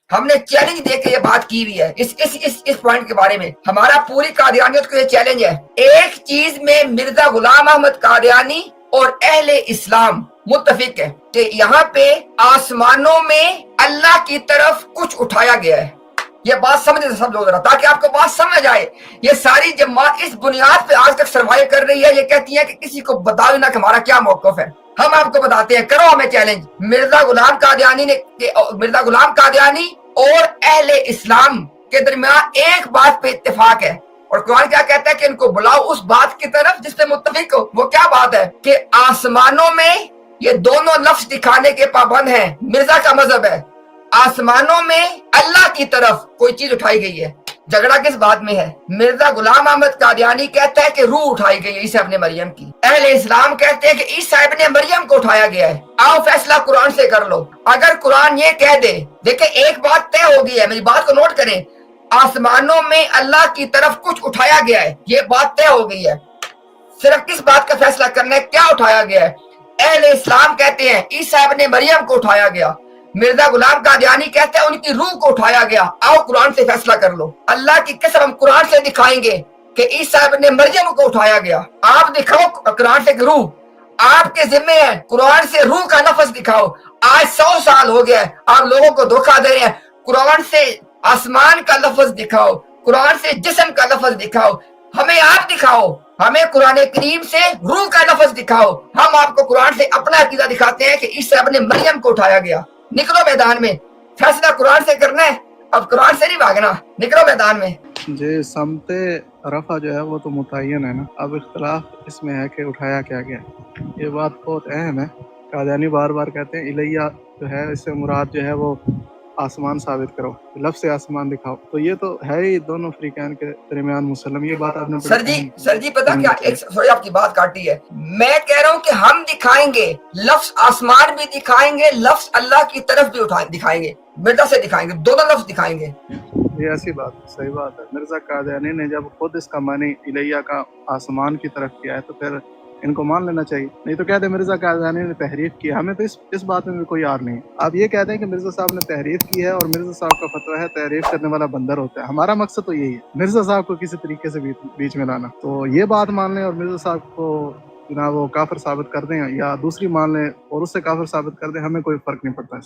ہم نے چیلنج دے کے یہ بات کی ہوئی ہے اس پوائنٹ کے بارے میں. ہمارا پوری قادیانیت کو یہ چیلنج ہے. ایک چیز میں مرزا غلام احمد قادیانی اور اہل اسلام متفق ہے کہ یہاں پہ آسمانوں میں اللہ کی طرف کچھ اٹھایا گیا ہے. یہ بات سمجھے سب لوگ ذرا، تاکہ آپ کو بات سمجھ آئے. یہ ساری جماعت اس بنیاد پہ آج تک سروائیو کر رہی ہے. یہ کہتی ہے کہ کسی کو بتاؤ نہ کہ ہمارا کیا موقف ہے. ہم آپ کو بتاتے ہیں، کرو ہمیں چیلنج. مرزا غلام قادیانی اور اہل اسلام کے درمیان ایک بات پہ اتفاق ہے، اور قرآن کیا کہتا ہے کہ ان کو بلاؤ اس بات کی طرف جس پہ متفق ہو. وہ کیا بات ہے کہ آسمانوں میں یہ دونوں لفظ دکھانے کے پابند ہیں. مرزا کا مذہب ہے آسمانوں میں اللہ کی طرف کوئی چیز اٹھائی گئی ہے. جھگڑا کس بات میں ہے؟ مرزا غلام احمد قادیانی کہتا ہے کہ روح اٹھائی گئی ہے عیسیٰ ابن مریم کی. اہل اسلام کہتے ہیں کہ عیسیٰ ابن مریم کو اٹھایا گیا ہے. آؤ فیصلہ قرآن سے کر لو. اگر قرآن یہ کہہ دے، دیکھیں ایک بات طے ہو گئی ہے، میری بات کو نوٹ کریں، آسمانوں میں اللہ کی طرف کچھ اٹھایا گیا ہے، یہ بات طے ہو گئی ہے. صرف کس بات کا فیصلہ کرنا ہے؟ کیا اٹھایا گیا ہے؟ اہل اسلام کہتے ہیں عیسیٰ ابن مریم کو اٹھایا گیا. مرزا غلام قادیانی کہتے ہیں ان کی روح کو اٹھایا گیا. آؤ قرآن سے فیصلہ کر لو. اللہ کی قسم ہم قرآن سے دکھائیں گے کہ عیسیٰ ابن مریم کو اٹھایا گیا. آپ دکھاؤ قرآن سے روح، آپ کے ذمے ہے. قرآن سے روح کا لفظ دکھاؤ. آج 100 سال ہو گیا ہے آپ لوگوں کو دھوکہ دے رہے ہیں. قرآن سے آسمان کا لفظ دکھاؤ، قرآن سے جسم کا لفظ دکھاؤ. ہمیں آپ دکھاؤ، ہمیں قرآن کریم سے روح کا لفظ دکھاؤ. ہم آپ کو قرآن سے اپنا عقیدہ دکھاتے ہیں کہ عیسیٰ ابن مریم کو اٹھایا گیا. نکلو میدان میں، فیصلہ قرآن سے کرنا ہے. اب قرآن سے نہیں بھاگنا، نکلو میدان میں. جی، سمت رفع جو ہے وہ تو متعین ہے نا. اب اختلاف اس میں ہے کہ اٹھایا کیا گیا. یہ بات بہت اہم ہے. قادیانی بار بار کہتے ہیں الیہ جو ہے اس سے مراد جو ہے وہ آسمان ثابت کرو، لفظ آسمان دکھاؤ. تو یہ تو ہے ہی دونوں فریقین کے درمیان مسلم. یہ بات آپ نے سر جی پتا کیا، ایک سوری آپ کی بات کاٹی ہے. میں کہہ رہا ہوں کہ ہم دکھائیں گے، لفظ آسمان بھی دکھائیں گے، لفظ اللہ کی طرف بھی دکھائیں گے، مرزا سے دکھائیں گے، دونوں لفظ دکھائیں گے. یہ ایسی بات ہے، صحیح بات ہے. مرزا قادیانی نے جب خود اس کا معنی الیہ کا آسمان کی طرف کیا ہے تو پھر ان کو مان لینا چاہیے. نہیں تو کہتے ہیں مرزا قادیانی نے تحریف کی. ہمیں تو اس بات میں بھی کوئی یار نہیں. آپ یہ کہتے ہیں کہ مرزا صاحب نے تحریف کی ہے، اور مرزا صاحب کا فتویٰ ہے تحریف کرنے والا بندر ہوتا ہے. ہمارا مقصد تو یہی ہے، مرزا صاحب کو کسی طریقے سے بیچ میں لانا. تو یہ بات مان لیں اور مرزا صاحب کو جناب وہ کافر ثابت کر دیں، یا دوسری مان لیں اور اس سے کافر ثابت کر دیں، ہمیں کوئی فرق نہیں پڑتا.